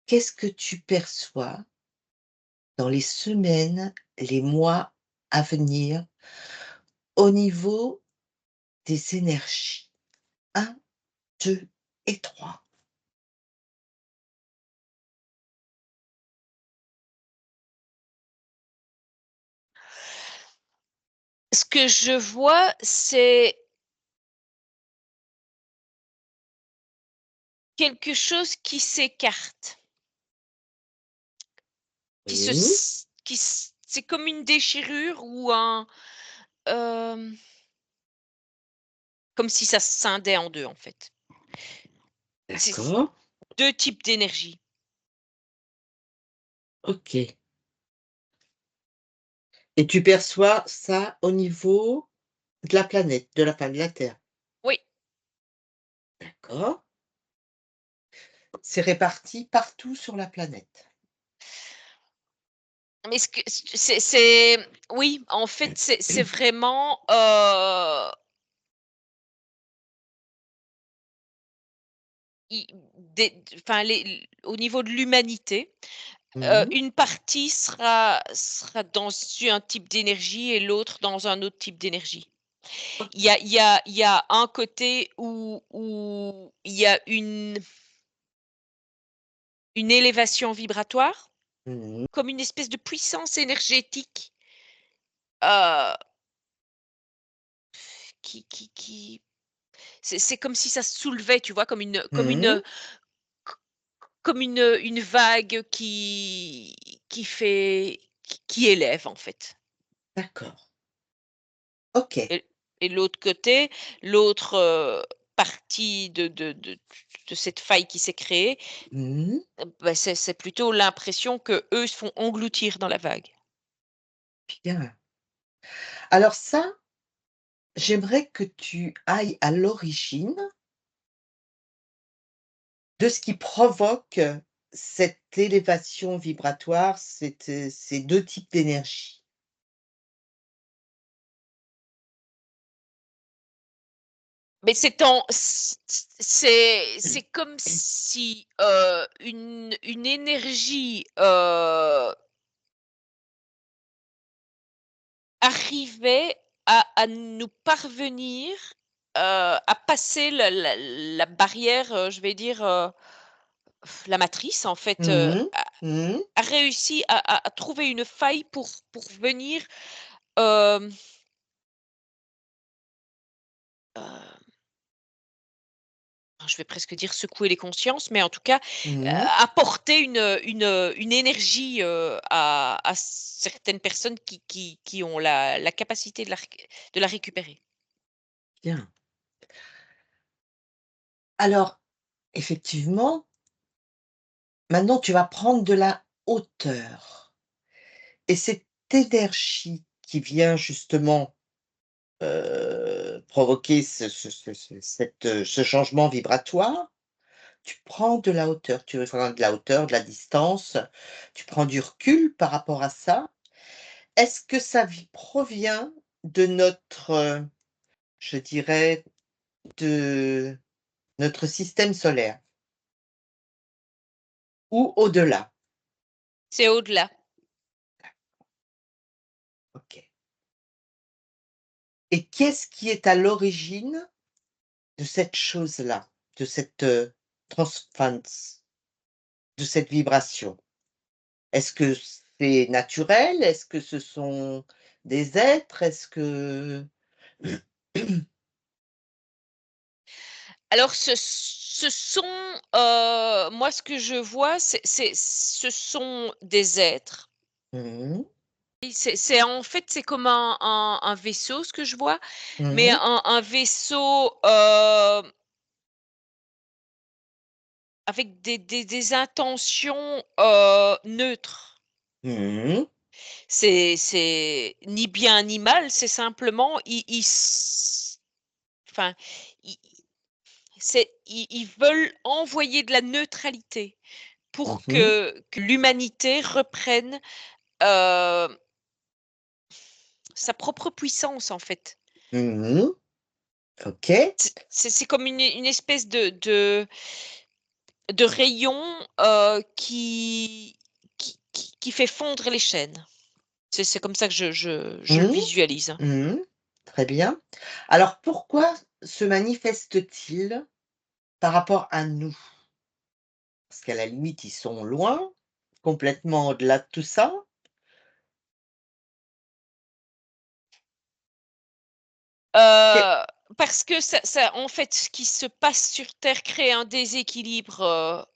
qu'est-ce que tu perçois dans les semaines, les mois à venir au niveau des énergies? Un, 2 et 3. Ce que je vois, c'est quelque chose qui s'écarte, Oui, c'est comme une déchirure ou un, hem, comme si ça se scindait en 2 en fait. C'est d'accord, 2 types d'énergie. OK, et tu perçois ça au niveau de la planète, de la Terre? Oui, D'accord. C'est réparti partout sur la planète? mais ce que c'est oui, en fait, c'est vraiment, i des enfin les au niveau de l'humanité. Mmh. Une partie sera dans un type d'énergie et l'autre dans un autre type d'énergie. OK. Il y a un côté où il y a une élévation vibratoire, Mmh. comme une espèce de puissance énergétique, heu, qui c'est comme si ça se soulevait, tu vois? Mmh. Comme une vague qui élève, en fait. D'accord. OK. Et l'autre côté, l'autre, partie de cette faille qui s'est créée, Mmh. bah, c'est plutôt l'impression qu'eux se font engloutir dans la vague. Bien. Alors ça, j'aimerais que tu ailles à l'origine de ce qui provoque cette élévation vibratoire, ces 2 types d'énergie. Mais c'est comme si, une énergie, arrivait à nous parvenir, à passer la barrière, je vais dire, la matrice en fait, Mmh. Mmh. a réussi à trouver une faille pour venir, hem, heu, je vais presque dire secouer les consciences, mais en tout cas, Mmh. apporter une énergie, à certaines personnes qui ont la capacité de la récupérer. Bien. Alors, effectivement, maintenant tu vas prendre de la hauteur et cette énergie qui vient justement, provoquer ce changement vibratoire. Tu prends de la hauteur, tu veux prendre de la hauteur, de la distance, tu prends du recul par rapport à ça. Est-ce que ça provient de notre, je dirais, de notre système solaire ou au-delà? C'est au-delà. OK, et qu'est-ce qui est à l'origine de cette chose-là, de cette, enfin, de cette vibration? Est-ce que c'est naturel? Est-ce que ce sont des êtres? Est-ce que Alors ce sont, moi ce que je vois, ce sont des êtres. Mmh. Et c'est en fait, c'est comme un vaisseau ce que je vois, mais Mmh. un vaisseau, avec des intentions, neutres. Mmh. C'est ni bien ni mal, c'est simplement enfin, ils ils veulent envoyer de la neutralité Mmh pour mh. que l'humanité reprenne, heu, sa propre puissance, en fait. Mmh. OK. C'est comme une espèce de rayon, qui fait fondre les chaînes. C'est comme ça que je le Mmh, visualise. mmh, très bien. Alors pourquoi se manifestent-ils par rapport à nous? Parce qu'à la limite, ils sont loin, complètement au-delà de tout ça. Quel Parce que ça en fait, ce qui se passe sur terre crée un déséquilibre,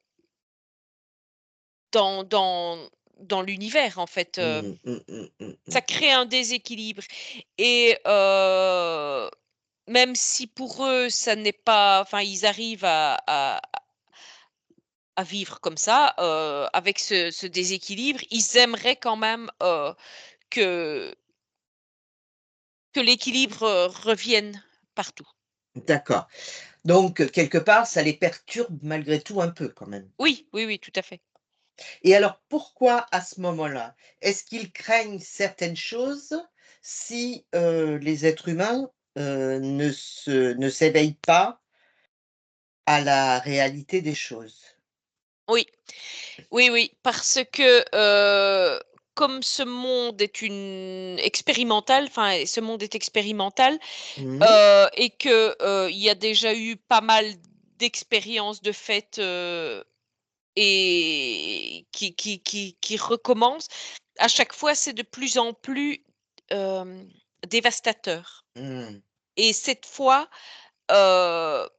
dans l'univers, en fait, mmh, mmh, mmh, mmh, ça mmh. crée un déséquilibre et même si pour eux, ça n'est pas enfin, ils arrivent à vivre comme ça, avec ce déséquilibre, ils aimeraient quand même, que l'équilibre, revienne partout. D'accord. Donc quelque part, ça les perturbe malgré tout un peu quand même. Oui, oui, oui, tout à fait. Et alors pourquoi à ce moment-là? Est-ce qu'ils craignent certaines choses si, les êtres humains, ne s'éveillent pas à la réalité des choses? Oui, oui, oui, parce que, comme ce monde est une expérimental, enfin, ce monde est expérimental, Mmh. et que, il y a déjà eu pas mal d'expériences de fait, et qui recommencent. À chaque fois, c'est de plus en plus, dévastateur Mmh. et cette fois, heu,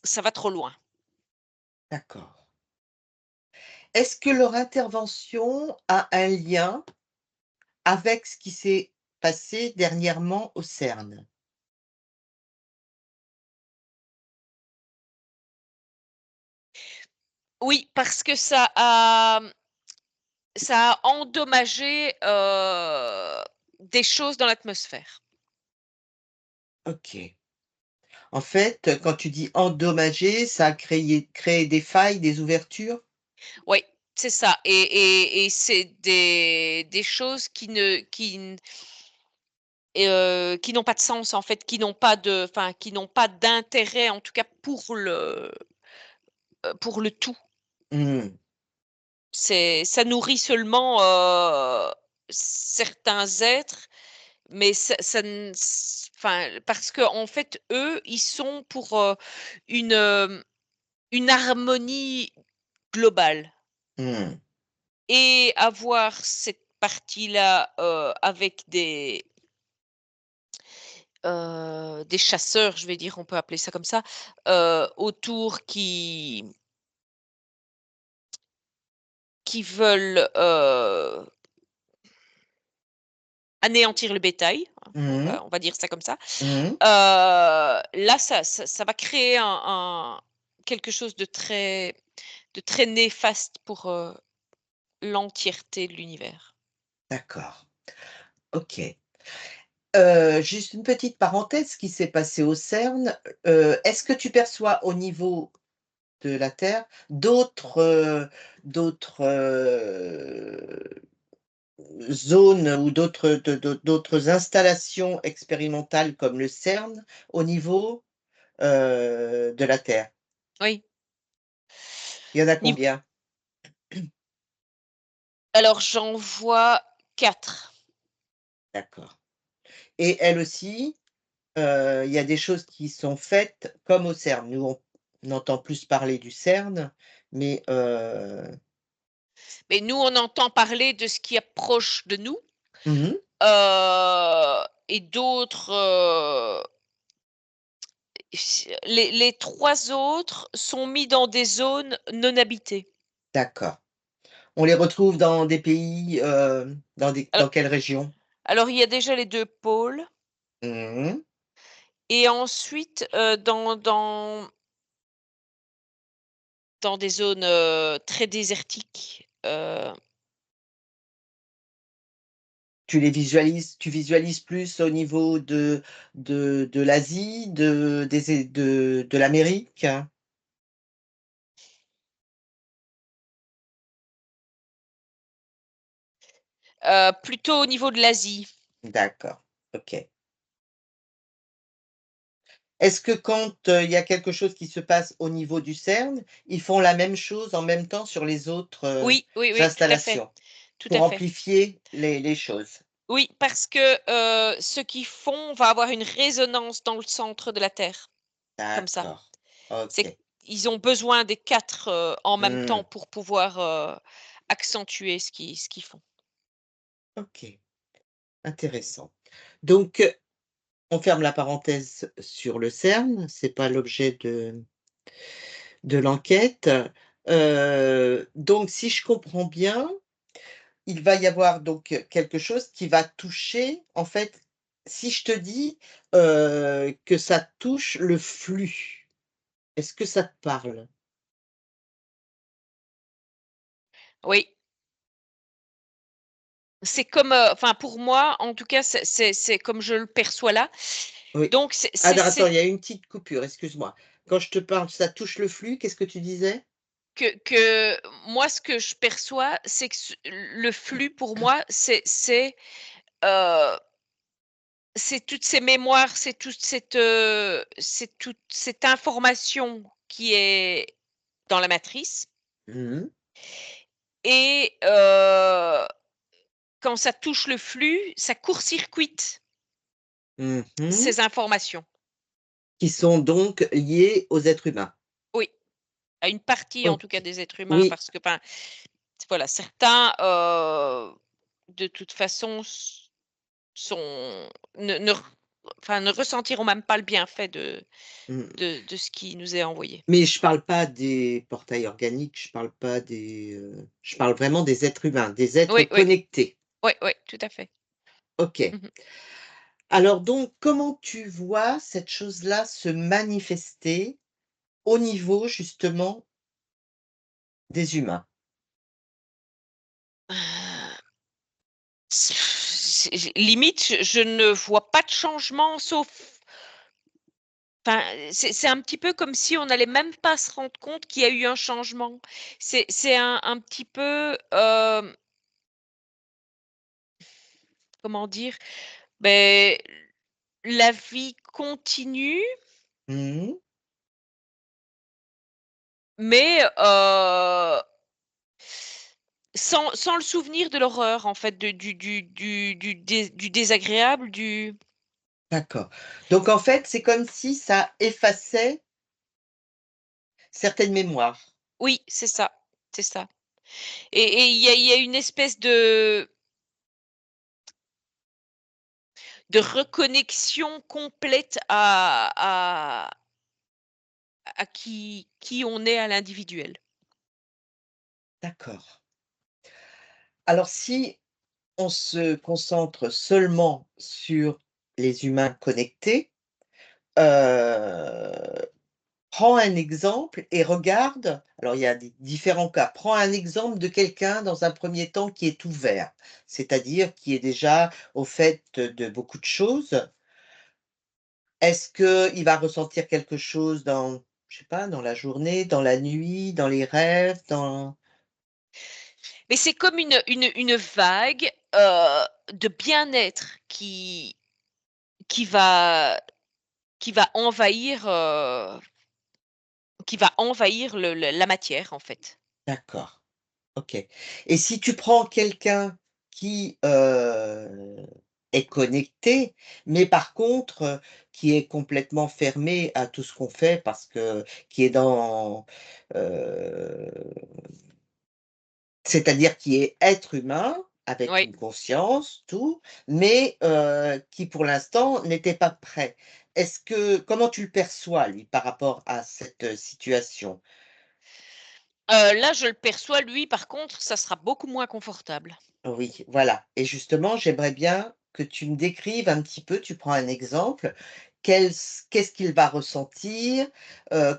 ça va trop loin. D'accord. Est-ce que leur intervention a un lien avec ce qui s'est passé dernièrement au CERN? Oui, parce que ça a endommagé, des choses dans l'atmosphère. OK. En fait, quand tu dis endommager, ça a créé des failles, des ouvertures? Oui, c'est ça et c'est des choses qui n'ont pas de sens, en fait, qui n'ont pas de enfin, qui n'ont pas d'intérêt, en tout cas pour le tout. Mmh. C'est ça nourrit seulement, certains êtres, mais ça n s enfin, parce qu'en fait, eux, ils sont pour, une, une harmonie globale Mmh. et avoir cette partie-là, avec des chasseurs, je vais dire, on peut appeler ça comme ça, autour qui veulent, anéantir le bétail, hein, Mmh. on va dire ça comme ça. Mmh. Là, ça va créer quelque chose de très néfaste pour, l'entièreté de l'univers. D'accord. OK. Juste une petite parenthèse, ce qui s'est passé au CERN, est-ce que tu perçois au niveau de la Terre d'autres, zones ou d'autres installations expérimentales comme le CERN au niveau, de la Terre? Oui. Il y en a Niv combien? Alors j'en vois 4. D'accord. Et elles aussi, il y a des choses qui sont faites comme au CERN. Nous, on entend plus parler du CERN, mais Mais nous, on entend parler de ce qui est proche de nous, mmh mh. et d'autres, les 3 autres sont mis dans des zones non habitées. D'accord. On les retrouve dans des pays, Al dans quelle région? alors il y a déjà les 2 pôles Mmh mh. et ensuite, dans des zones, très désertiques, Tu visualises plus au niveau de l'Asie, de l'Amérique? plutôt au niveau de l'Asie. D'accord, OK. Est-ce que quand, il y a quelque chose qui se passe au niveau du CERN, ils font la même chose en même temps sur les autres, Oui, oui, oui, tout à fait, installations? tout à Pour fait. amplifier les choses? Oui, parce que, ce qu'ils font va avoir une résonance dans le centre de la Terre, comme ça. D'accord. C'est OK. qu'ils ont besoin des 4 en même Mmh. temps pour pouvoir, accentuer ce qu'ils font. OK, intéressant. Donc, on ferme la parenthèse sur le CERN, c'est pas l'objet de l'enquête. Donc si je comprends bien, il va y avoir donc quelque chose qui va toucher en fait, si je te dis, que ça touche le flux, est-ce que ça te parle? Oui, c'est comme, enfin pour moi, en tout cas, c'est comme je le perçois là. Oui. Donc Attends, c'est il y a une petite coupure, excuse-moi. Quand je te parle, ça touche le flux, qu'est-ce que tu disais? que moi, ce que je perçois, c'est que ce le flux pour moi, heu, c'est toutes ces mémoires, c'est toute cette information qui est dans la matrice Mmh. et quand ça touche le flux, ça court-circuite Mmh. ces informations. Qui sont donc liés aux êtres humains? Oui, à une partie en tout cas OK. des êtres humains Oui. parce que, enfin, voilà, certains, de toute façon sont ne r enfin, ne ressentiront même pas le bienfait Mmh. de ce qui nous est envoyé. Mais je parle pas des portails organiques, je parle pas je parle vraiment des êtres humains, des êtres Oui, oui, connectés. oui, oui, tout à fait. OK. Mmh. Alors donc, comment tu vois cette chose-là se manifester au niveau justement des humains? C'est limite, je ne vois pas de changement sauf enfin, c'est un petit peu comme si on n'allait même pas se rendre compte qu'il y a eu un changement. C'est un petit peu, comment dire? Beh, la vie continue, Mmh. mais sans le souvenir de l'horreur en fait, de du désagréable, du D'accord. Donc en fait, c'est comme si ça effaçait certaines mémoires. oui, c'est ça et il y a une espèce de reconnexion complète à qui on est à l'individuel. D'accord. Alors si on se concentre seulement sur les humains connectés, heu, prends un exemple et regarde, alors il y a des différents cas. Prends un exemple de quelqu'un dans un premier temps qui est ouvert, c'est-à-dire qui est déjà au fait de beaucoup de choses. Est-ce qu'il va ressentir quelque chose dans, je sais pas, dans la journée, dans la nuit, dans les rêves, dans Mais c'est comme une vague, de bien-être qui va qui va envahir, le la matière, en fait. d'accord, OK. Et si tu prends quelqu'un qui, est connecté, mais par contre, qui est complètement fermé à tout ce qu'on fait parce que qui est dans, heu c'est-à-dire qui est être humain, avec Oui. une conscience, tout, mais qui pour l'instant n'était pas prêt. Comment tu le perçois lui par rapport à cette, situation? Là, je le perçois, lui, par contre, ça sera beaucoup moins confortable. Oui, voilà, et justement, j'aimerais bien que tu me décrives un petit peu, tu prends un exemple, qu'est-ce qu'il va ressentir?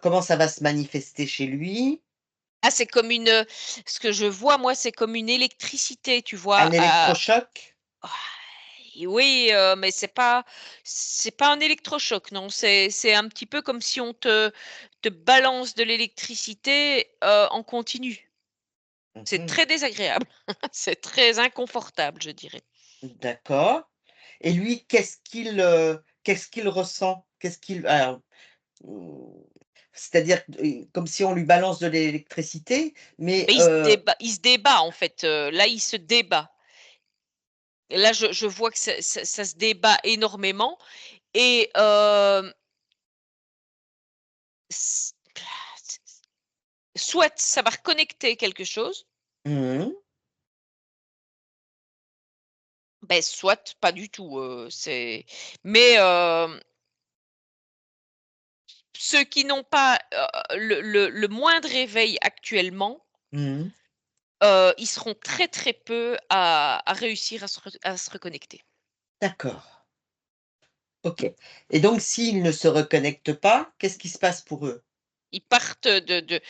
Comment ça va se manifester chez lui? Ah, c'est comme ce que je vois, moi, c'est comme une électricité, tu vois? Un électrochoc? Ah, oui, mais c'est pas un électrochoc, non, c'est un petit peu comme si on te balance de l'électricité, en continu. C'est Mmh. très désagréable. C'est très inconfortable, je dirais. D'accord, et lui, qu'est-ce qu'il ressent? qu'est-ce qu'il alors, mmh, c'est-à-dire, comme si on lui balance de l'électricité, mais Mais il se débat en fait, là, il se débat. Et là, je vois que ça se débat énormément et s soit ça va reconnecter quelque chose, mmh beh, soit pas du tout, mais ceux qui n'ont pas, le moindre réveil actuellement, mmh. ils seront très, très peu à réussir à se reconnecter. D'accord, OK, et donc s'ils ne se reconnectent pas, qu'est-ce qui se passe pour eux? Ils partent de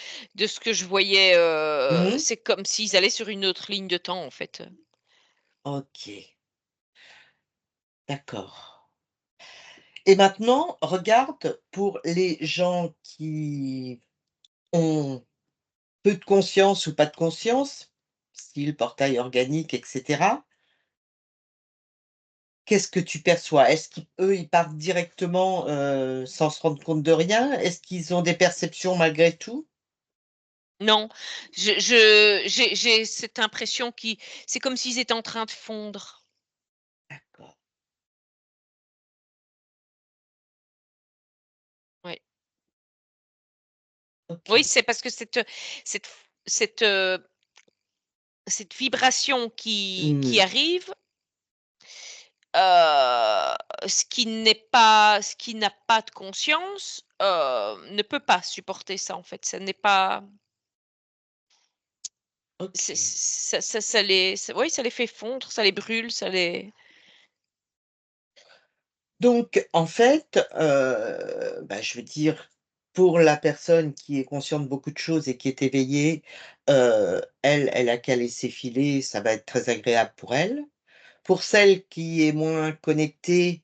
ce que je voyais, Mmh. c'est comme s'ils allaient sur une autre ligne de temps, en fait. OK, d'accord, et maintenant, regarde pour les gens qui ont peu de conscience ou pas de conscience, style portail organique et cetera. Qu'est-ce que tu perçois? Est-ce qu'eux, ils partent directement, sans se rendre compte de rien? Est-ce qu'ils ont des perceptions malgré tout? Non, j'ai cette impression qui c'est comme s'ils étaient en train de fondre. D'accord, Ouais. Oui, OK. c'est parce que cette cette, heu, cette vibration qui Mmh. arrive, ce qui n'a pas de conscience, ne peut pas supporter ça, en fait. Ça n'est pas c'est OK. ça les fait fondre, ça les brûle, ça les Donc en fait, bah, je veux dire, pour la personne qui est consciente de beaucoup de choses et qui est éveillée, elle a qu'à laisser filer, ça va être très agréable pour elle. Pour celle qui est moins connectée,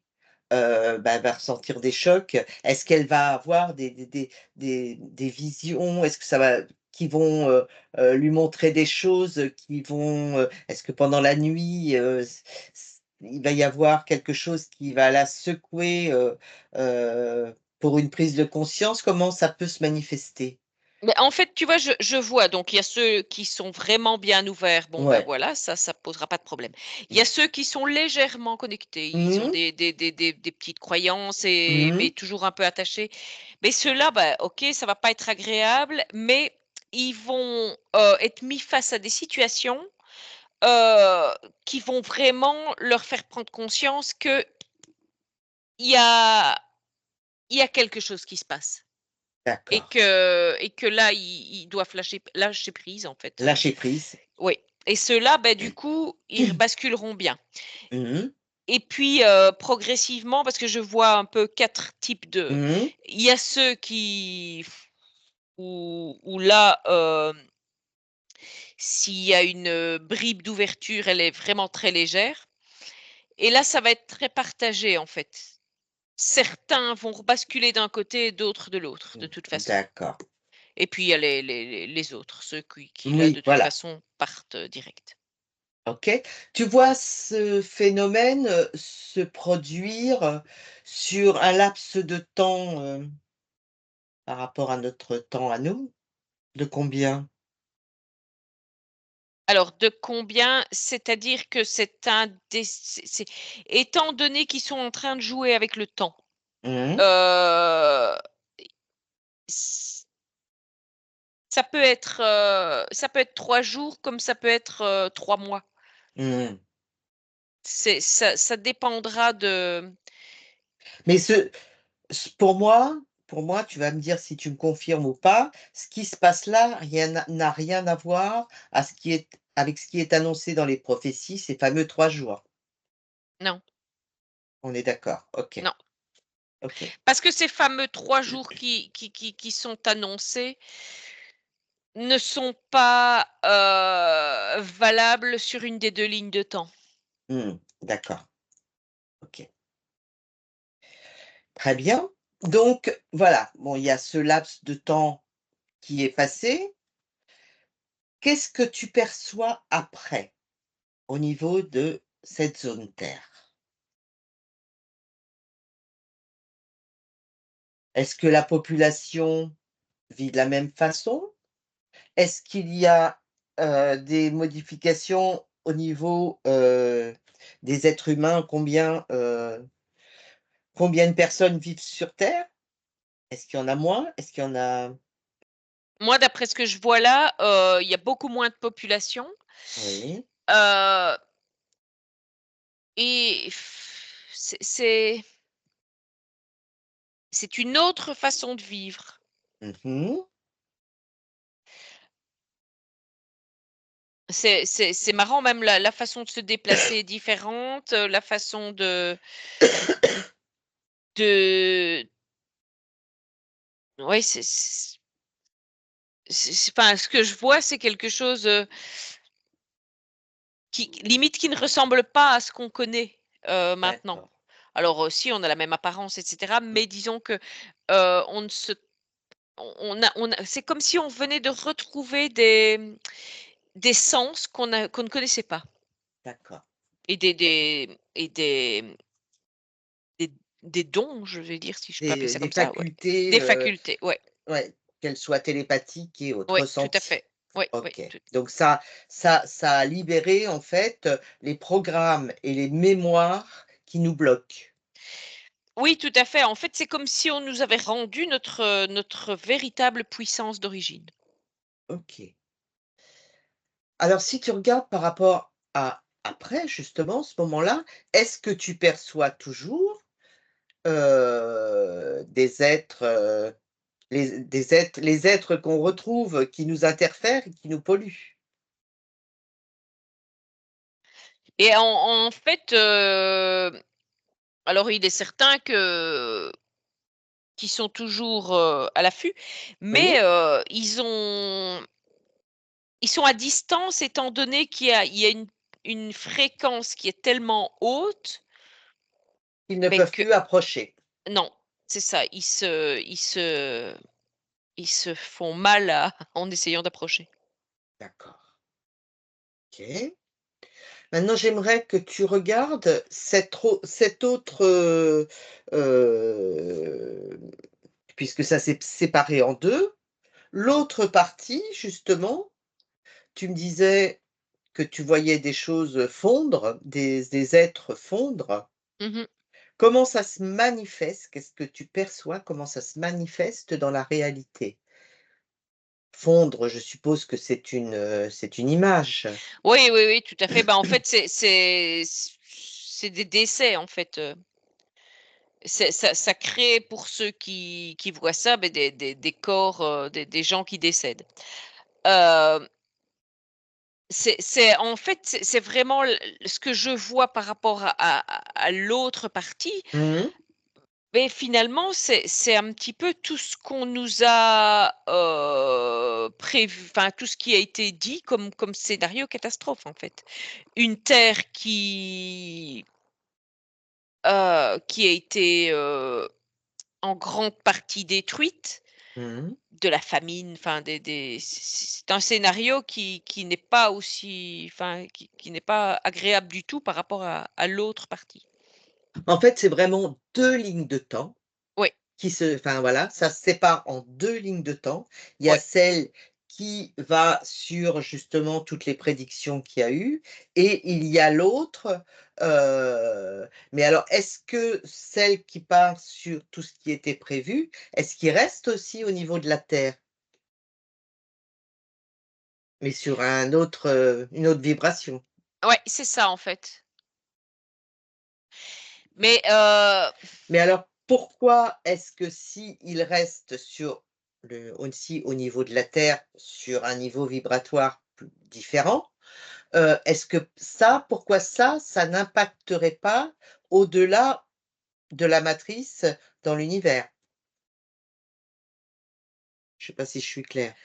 bah, elle va ressentir des chocs. Est-ce qu'elle va avoir des visions? Est-ce que ça va qui vont, lui montrer des choses, qui vont, est-ce que pendant la nuit, il va y avoir quelque chose qui va la secouer, pour une prise de conscience? Comment ça peut se manifester? mais en fait, tu vois, je vois donc il y a ceux qui sont vraiment bien ouverts, bon, ben, Ouais. voilà, ça posera pas de problème. Il y Mmh. a ceux qui sont légèrement connectés, ils ont Mmh. des petites croyances et Mmh. mais toujours un peu attachés. Mais ceux-là, bah, OK, ça va pas être agréable, mais ils vont, être mis face à des situations, heu, qui vont vraiment leur faire prendre conscience qu'il y a il y a quelque chose qui se passe D'accord. et que là, ils doivent lâcher prise, en fait. Lâcher prise. Oui et ceux-là, bah, du coup, ils basculeront bien Mmh. et puis, progressivement, parce que je vois un peu 4 types de Mmh. il y a ceux qui où là, s'il y a une, bribe d'ouverture, elle est vraiment très légère et là, ça va être très partagé, en fait. Certains vont rebasculer d'un côté, d'autres de l'autre, de toute façon D'accord. et puis il y a les autres, ceux qui là, Oui, de toute voilà. façon, partent, direct. OK. Tu vois ce phénomène, se produire, sur un laps de temps, par rapport à notre temps à nous? De combien? Alors de combien? C'est-à-dire que c'est un des c'est étant donné qu'ils sont en train de jouer avec le temps, Mmh. heu, ç ça peut être 3 jours comme ça peut être, 3 mois. Mmh. Ça dépendra de Mais pour moi, tu vas me dire si tu me confirmes ou pas, ce qui se passe là, rien n'a rien à voir à ce qui est avec ce qui est annoncé dans les prophéties, ces fameux 3 jours. non, On est d'accord? OK, non. OK. Parce que ces fameux 3 jours qui sont annoncés ne sont pas, valables sur une des 2 lignes de temps. D'accord, OK. Très bien. Donc voilà, bon, il y a ce laps de temps qui est passé. Qu'est-ce que tu perçois après, au niveau de cette zone Terre? Est-ce que la population vit de la même façon? Est-ce qu'il y a, des modifications au niveau, des êtres humains? Combien de personnes vivent sur terre? Est-ce qu'il y en a moins? Est-ce qu'il y en a Moi, d'après ce que je vois là, il y a beaucoup moins de population, oui. heu et c'est une autre façon de vivre. Mmh. C'est marrant, même la façon de se déplacer est différente, la façon de ouais, enfin, ce que je vois, c'est quelque chose, qui limite qui ne ressemble pas à ce qu'on connaît, maintenant. D'accord. Alors, si on a la même apparence et cetera, Mmh. mais disons que, on ne se on a c'est comme si on venait de retrouver des sens qu'on ne connaissait pas D'accord. et des des dons, je vais dire, si je peux appeler ça Des comme ça, ouais. facultés, Des facultés, ouais, ouais, qu'elles soient télépathiques et autres, ouais, tout à ressenties. fait. Ouais, ouais, OK. tout Donc ça a libéré en fait, les programmes et les mémoires qui nous bloquent. oui, tout à fait. En fait, c'est comme si on nous avait rendu notre véritable puissance d'origine. OK. Alors si tu regardes par rapport à après justement ce moment-là, est-ce que tu perçois toujours, des êtres, les êtres qu'on retrouve qui nous interfèrent et qui nous polluent? Et en fait, alors il est certain que qu'ils sont toujours, à l'affût, mais Oui? ils sont à distance étant donné qu'il y a une fréquence qui est tellement haute, Ils ne beh, peuvent que plus approcher. non, c'est ça, ils se font mal à en essayant d'approcher. D'accord. OK. Maintenant, j'aimerais que tu regardes cet autre, puisque ça s'est séparé en 2. L'autre partie, justement, tu me disais que tu voyais des choses fondre, des êtres fondre. Mmh. Comment ça se manifeste? Qu'est-ce que tu perçois? Comment ça se manifeste dans la réalité? Fondre, je suppose que c'est une image. Oui, oui, oui, tout à fait. Bah, en fait, c'est des décès, en fait, ça crée pour ceux qui voient ça, beh, des corps, des gens qui décèdent. Heu, c'est en fait, c'est vraiment ce que je vois par rapport à l'autre partie, Mmh. mais finalement, c'est un petit peu tout ce qu'on nous a, prévu, enfin, tout ce qui a été dit comme scénario catastrophe, en fait. Une terre qui a été, en grande partie détruite, Mmh. de la famine, enfin c'est un scénario qui n'est pas aussi enfin qui n'est pas agréable du tout par rapport à l'autre partie. En fait, c'est vraiment 2 lignes de temps. Oui, Enfin voilà, ça se sépare en 2 lignes de temps. Il y a oui. celle qui va sur justement toutes les prédictions qu'il y a eu et il y a l'autre, mais alors est-ce que celle qui part sur tout ce qui était prévu, est-ce qu'il reste aussi au niveau de la Terre? Mais sur une autre vibration? Ouais, c'est ça en fait. Mais Mais alors pourquoi est-ce que s'il reste sur le aussi au niveau de la Terre, sur un niveau vibratoire plus différent, est-ce que ça pourquoi ça n'impacterait pas au-delà de la matrice dans l'univers? Je ne sais pas si je suis claire?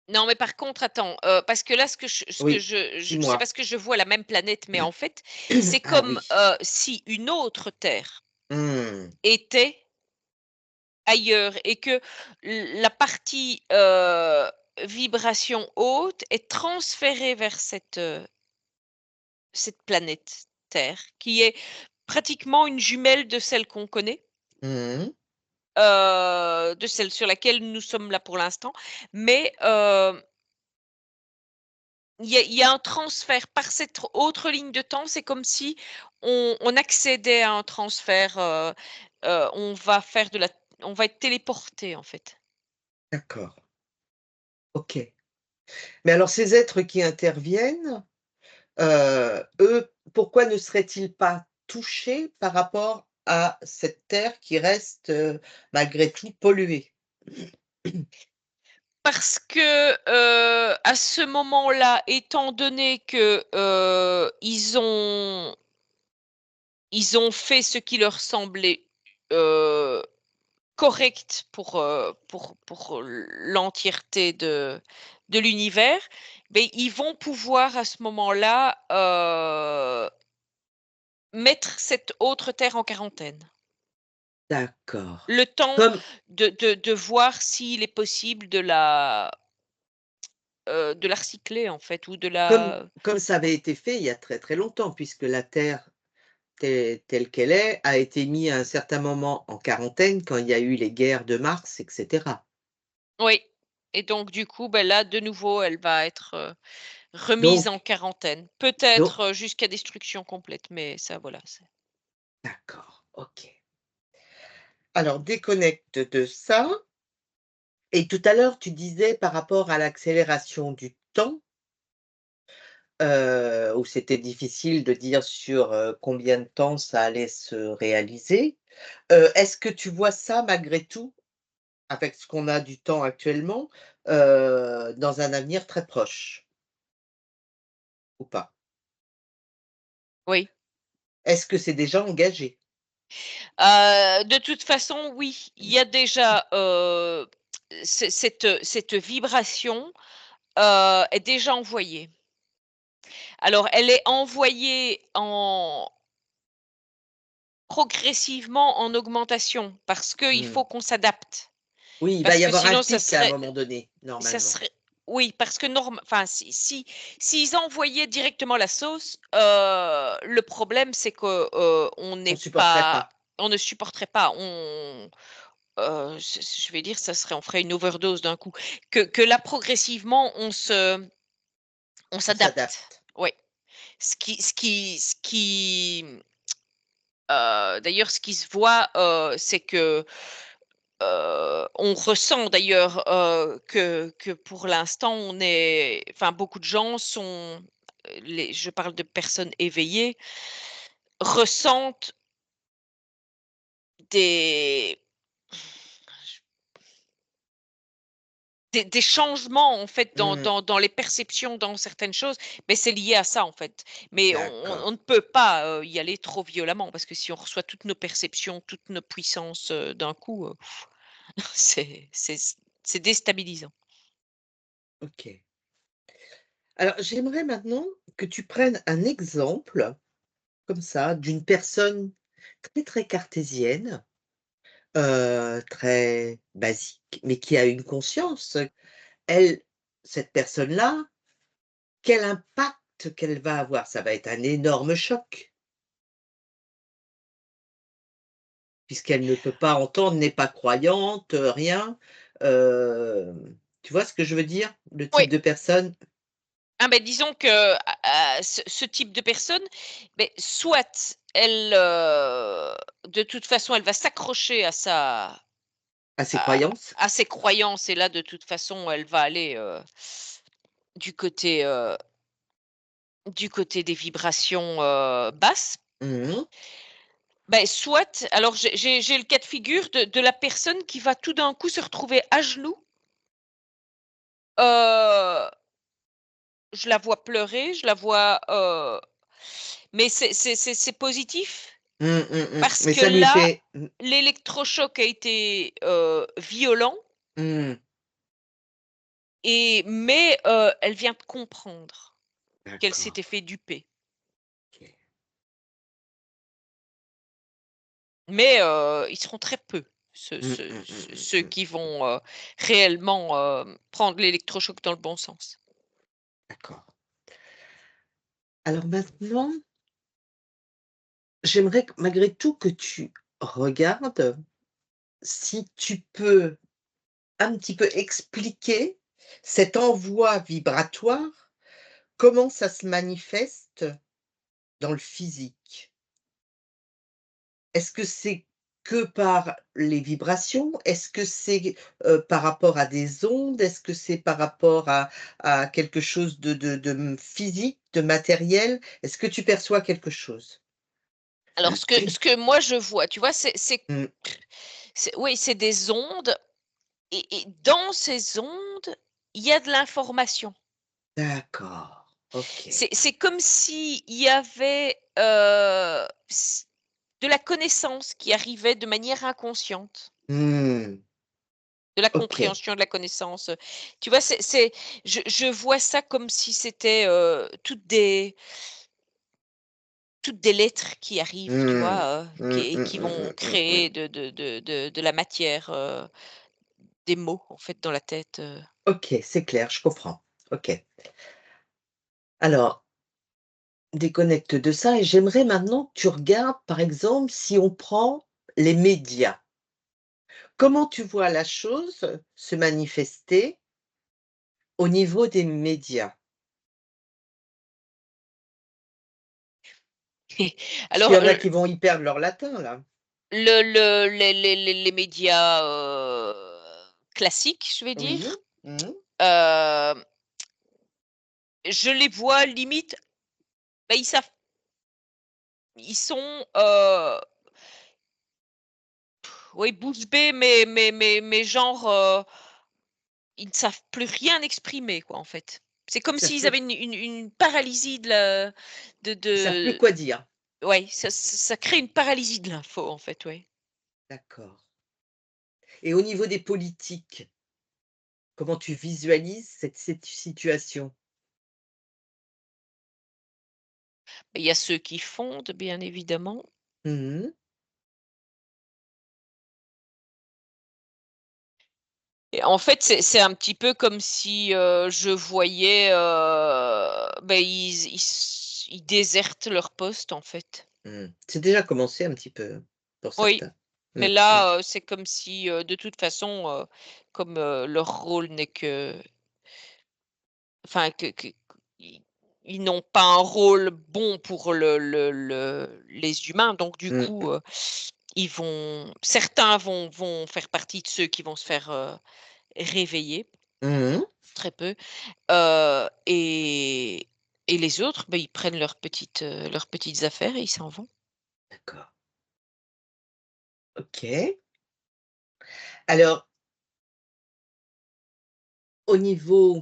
non, mais par contre, attends, parce que là, ce que Oui, je c'est dis-moi. parce que je vois la même planète, mais en fait, c'est Ah comme, oui. si une autre Terre Mmh. était ailleurs et que la partie, vibration haute est transférée vers cette planète Terre, qui est pratiquement une jumelle de celle qu'on connaît. Mmh. de celle sur laquelle nous sommes là pour l'instant, mais il y a un transfert par cette autre ligne de temps. C'est comme si on accédait à un transfert, on va faire de la on va être téléporté, en fait. D'accord, OK. Mais alors ces êtres qui interviennent, eux, pourquoi ne seraient-ils pas touchés par rapport à cette terre qui reste, malgré tout polluée? Parce que, à ce moment-là, étant donné que, ils ont fait ce qui leur semblait, heu, correct pour l'entièreté de l'univers, beh, ils vont pouvoir à ce moment-là, mettre cette autre terre en quarantaine. D'accord. Le temps Comme de voir s'il est possible de la recycler, en fait, ou de comme la comme ça avait été fait il y a très, très longtemps puisque la terre telle qu'elle est a été mis à un certain moment en quarantaine quand il y a eu les guerres de Mars et cetera. oui, et donc du coup, ben là, de nouveau, elle va être, remise en Donc quarantaine. donc Peut-être, jusqu'à destruction complète, mais ça, voilà, c'est d'accord, OK. Alors déconnecte de ça et tout à l'heure tu disais par rapport à l'accélération du temps, où c'était difficile de dire sur, combien de temps ça allait se réaliser. Est-ce que tu vois ça malgré tout, avec ce qu'on a du temps actuellement, dans un avenir très proche ou pas? oui. Est-ce que c'est déjà engagé? De toute façon, oui, il y a déjà, cette vibration, est déjà envoyée. Alors elle est envoyée progressivement en augmentation parce qu'il Mmh. faut qu'on s'adapte. Oui, il va Parce y que avoir un sinon ça pic à un serait moment donné, ça normalement. serait oui, parce que enfin s'ils envoyaient directement la sauce, le problème c'est que, On supporterait pas. on ne supporterait pas. Je vais dire, on ferait une overdose d'un coup. Que là progressivement on On s'adapte. s'adapte. Oui. D'ailleurs ce qui se voit, c'est que, on ressent d'ailleurs, que pour l'instant beaucoup de gens sont, les je parle de personnes éveillées, ressentent des des changements en fait Mmh. dans les perceptions, dans certaines choses, mais c'est lié à ça en fait. Mais on D'accord. ne peut pas, y aller trop violemment parce que si on reçoit toutes nos perceptions, toutes nos puissances, d'un coup, c'est déstabilisant. OK. Alors j'aimerais maintenant que tu prennes un exemple comme ça d'une personne très, très cartésienne, très basique, mais qui a une conscience. Elle, cette personne-là, quel impact qu'elle va avoir? Ça va être un énorme choc, puisqu'elle ne peut pas entendre, n'est pas croyante, rien. Tu vois ce que je veux dire? Le Oui. type de personne? Ah ben disons que, ce type de personne, beh, soit elle, de toute façon, elle va s'accrocher À ses à croyances? à ses croyances, et là, de toute façon, elle va aller, du côté, heu, du côté des vibrations, basses. Mmh. Ben soit alors j'ai le cas de figure de la personne qui va tout d'un coup se retrouver à genoux, heu, je la vois pleurer, je la vois, mais c'est positif. Parce Mais que ça lui là, fait l'électrochoc a été, violent, elle vient de comprendre qu'elle d'accord, s'était fait duper. OK. Mais, ils seront très peu, Mmh, mmh, mmh, ceux mmh, mmh. qui vont, réellement, prendre l'électrochoc dans le bon sens. D'accord. Alors maintenant, j'aimerais que malgré tout que tu regardes si tu peux un petit peu expliquer cet envoi vibratoire, comment ça se manifeste dans le physique? Est-ce que c'est que par les vibrations? Est-ce que c'est, par rapport à des ondes? Est-ce que c'est par rapport à quelque chose de physique, de matériel? Est-ce que tu perçois quelque chose? Alors ce que moi je vois, tu vois, Mmh, oui, c'est des ondes et dans ces ondes, il y a de l'information. d'accord, OK. C'est comme s'il y avait, s de la connaissance qui arrivait de manière inconsciente, Mmh, de la OK. compréhension, de la connaissance, tu vois? Je vois ça comme si c'était, toutes des lettres qui arrivent, tu Mmh. vois? Mmh, mmh, Qui mmh, vont mmh, mmh, créer mmh. de la matière, des mots, en fait, dans la tête. OK, c'est clair, je comprends. OK. Alors, déconnecte de ça et j'aimerais maintenant que tu regardes, par exemple, si on prend les médias. Comment tu vois la chose se manifester au niveau des médias? Parce qu'il y Alors, en a qui vont y perdre leur latin, là. les médias, classiques, je vais Oui. dire, Mmh. hem, je les vois limite, bah, ils sont, oui, bouche bée, mais genre, ils ne savent plus rien exprimer, quoi, en fait. C'est comme Ils savent s'ils plus avaient une paralysie ils savent plus de quoi dire. ouais, ça crée une paralysie de l'info, en fait, ouais. D'accord et au niveau des politiques, comment tu visualises cette situation? Il y a ceux qui fondent, bien évidemment. Mmh. Et en fait, c'est un petit peu comme si, je voyais, ils désertent leur poste, en fait. Mmh. C'est déjà commencé un petit peu, pour Oui, certains. mais Mmh, mmh. là, c'est comme si, de toute façon, comme, leur rôle n'est que enfin que ils n'ont pas un rôle bon pour les humains, donc du Mmh. coup, certains vont faire partie de ceux qui vont se faire, réveiller, Mmh mh. très peu. Et les autres, ils prennent leurs petites affaires et ils s'en vont. D'accord. OK. Alors, au niveau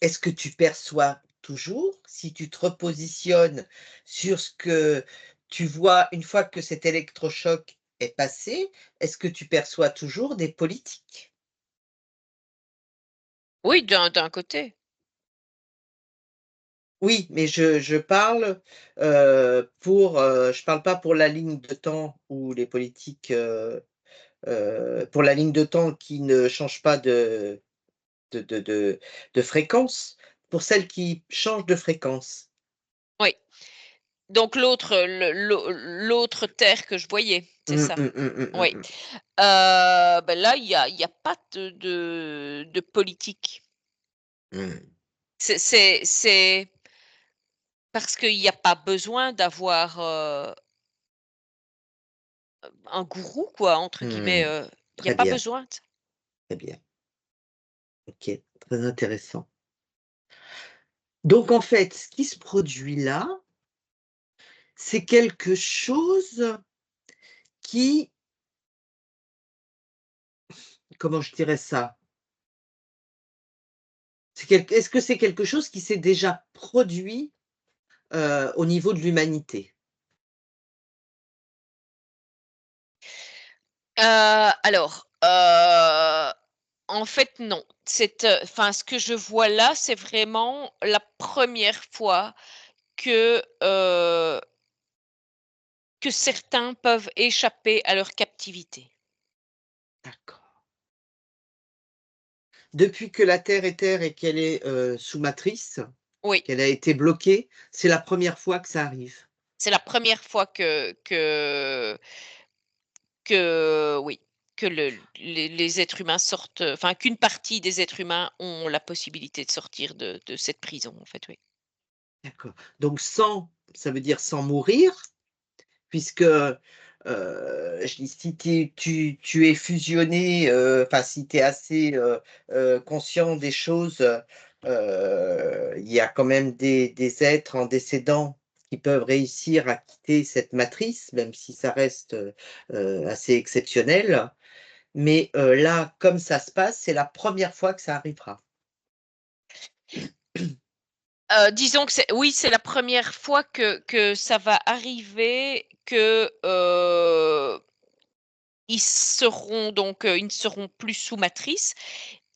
est-ce que tu perçois toujours, si tu te repositionnes sur ce que tu vois une fois que cet électrochoc est passé, est-ce que tu perçois toujours des politiques? Oui, d'un côté. Oui, mais je parle, je parle pas pour la ligne de temps où les politiques, pour la ligne de temps qui ne change pas de de de de fréquence, pour celle qui change de fréquence. Oui. Donc l'autre terre que je voyais, c'est Mmh, ça? mmh, mmh, mmh, mmh, Oui. mmh. Là, il y a pas de politique. Mmh. C'est parce qu'il y a pas besoin d'avoir, un «gourou» quoi, entre guillemets, Mmh. il y a Très pas bien, besoin de très bien. OK, très intéressant. Donc en fait, ce qui se produit là, c'est quelque chose qui comment je dirais ça? Est-ce que c'est quelque chose qui s'est déjà produit, au niveau de l'humanité? Alors, en fait, non. Enfin, ce que je vois là, c'est vraiment la première fois que, que certains peuvent échapper à leur captivité. D'accord. Depuis que la Terre est terre et qu'elle est, sous matrice, Oui, qu'elle a été bloquée, c'est la première fois que ça arrive? c'est la première fois que que oui, que les êtres humains sortent, enfin qu'une partie des êtres humains ont la possibilité de sortir de cette prison, en fait, oui. D'accord. Donc sans, ça veut dire sans mourir? Puisque, je dis si tu es fusionné, enfin si tu es assez, conscient des choses, il y a quand même des êtres en décédant qui peuvent réussir à quitter cette matrice, même si ça reste, assez exceptionnel. Mais, là, comme ça se passe, c'est la première fois que ça arrivera. Disons que c'est la première fois que ça va arriver, que, ils ne seront plus sous matrice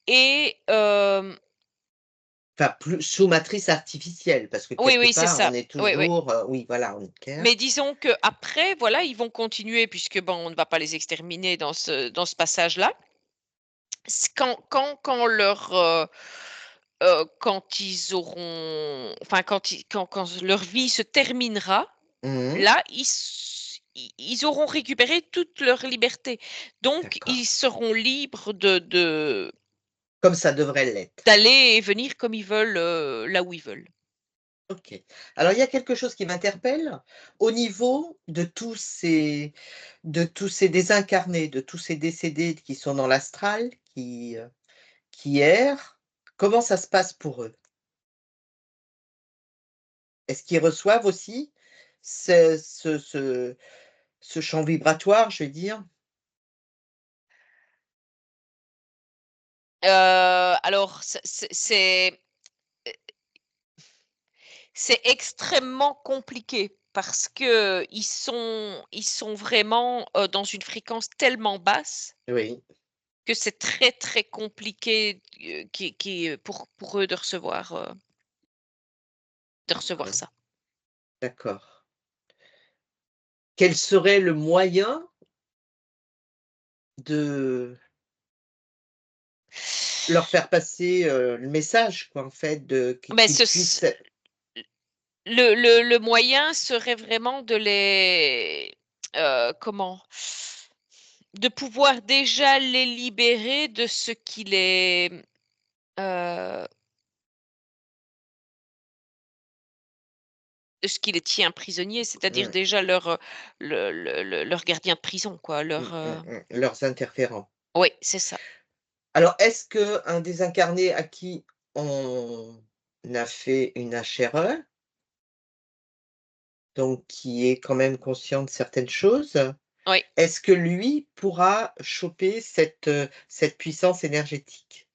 et Enfin, plus sous matrice artificielle, parce que oui, quelque oui, c'est part on ça. est Oui, oui. toujours, oui, voilà, on est clair. Mais disons qu'après, voilà, ils vont continuer puisque, bon, on ne va pas les exterminer dans ce passage-là. Quand quand ils auront enfin, quand leur vie se terminera, Mmh. là, ils auront récupéré toute leur liberté. Donc D'accord. ils seront libres de Comme ça devrait l'être. d'aller et venir comme ils veulent, là où ils veulent. OK. Alors il y a quelque chose qui m'interpelle, au niveau de tous ces désincarnés, de tous ces décédés qui sont dans l'astral, qui errent, comment ça se passe pour eux? Est-ce qu'ils reçoivent aussi ce champ vibratoire, je vais dire? Alors c'est extrêmement compliqué parce qu'ils sont vraiment, dans une fréquence tellement basse Oui, que c'est très, très compliqué, pour eux de recevoir d'accord, ça. d'accord. Quel serait le moyen de leur faire passer, le message quoi, en fait, de Mais qu'ils puissent. le moyen serait vraiment de comment? De pouvoir déjà les libérer heu, de ce qui les tient prisonniers, c'est-à-dire Mmh, déjà leur gardien de prison quoi, leurs interférents. oui, c'est ça. Alors, est-ce qu'un désincarné à qui on a fait une HRE, donc qui est quand même conscient de certaines choses, Oui, est-ce que lui pourra choper cette puissance énergétique?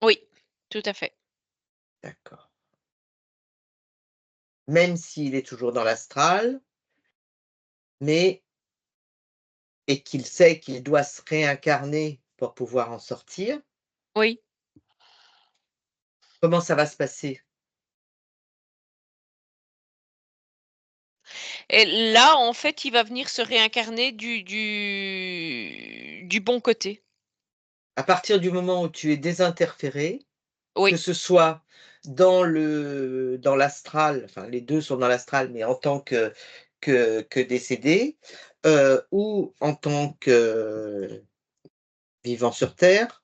oui, tout à fait. D'accord. Même s'il est toujours dans l'astral, mais et qu'il sait qu'il doit se réincarner pour pouvoir en sortir, Oui. comment ça va se passer? Et là, en fait, il va venir se réincarner du bon côté. À partir du moment où tu es désinterféré, que Oui, ce soit dans l'astral, enfin les 2 sont dans l'astral, mais en tant que décédé, ou en tant que vivant sur terre,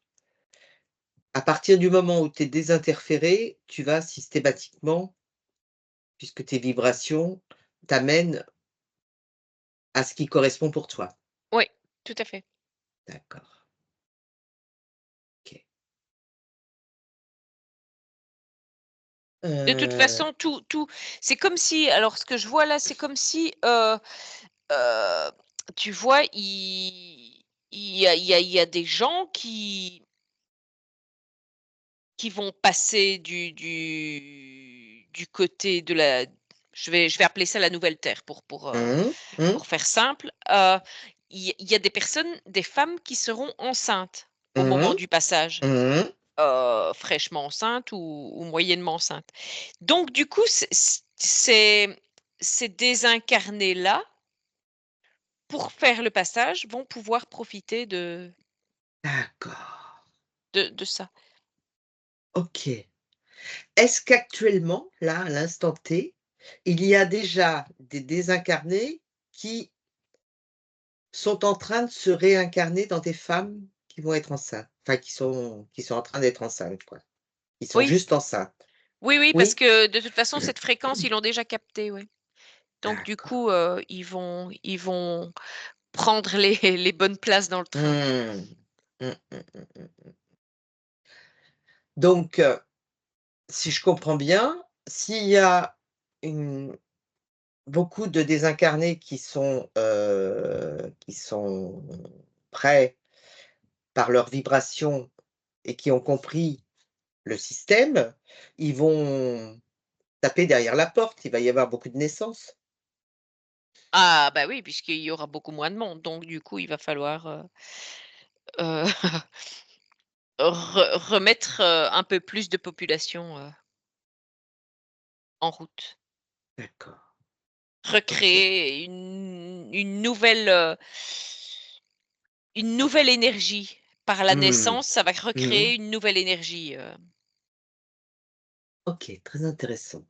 à partir du moment où tu es désinterféré, tu vas systématiquement, puisque tes vibrations t'amènent à ce qui correspond pour toi. oui, tout à fait. D'accord, OK. De toute Heu, façon, tout c'est comme si alors ce que je vois là, c'est comme si, heu, tu vois, il y a des gens qui vont passer du côté de la je vais appeler ça la nouvelle terre mmh, mmh, pour faire simple. Il y a des personnes, des femmes qui seront enceintes au moment mmh, du passage, mmh. fraîchement enceintes ou moyennement enceintes. Donc du coup, ces désincarnés-là, pour faire le passage, vont pouvoir profiter D'accord, de ça. OK. Est-ce qu'actuellement, là, à l'instant T, il y a déjà des désincarnés qui sont en train de se réincarner dans des femmes qui vont être enceintes, enfin qui sont en train d'être enceintes, quoi. Qui sont Oui, juste enceintes. oui, oui, parce Oui? que de toute façon, cette fréquence, ils l'ont déjà captée, oui. Donc du D'accord. coup, ils vont prendre les les bonnes places dans le train. Mmh. Mmh. Donc, si je comprends bien, s'il y a une beaucoup de désincarnés qui sont prêts par leur vibration et qui ont compris le système, ils vont taper derrière la porte, il va y avoir beaucoup de naissances. Ah bah oui, puisqu'il y aura beaucoup moins de monde, donc du coup, il va falloir, heu, remettre, un peu plus de population, en route. D'accord, OK. Recréer une nouvelle énergie. Par la Mmh. naissance, ça va Mmh. recréer une nouvelle énergie, OK, très intéressant.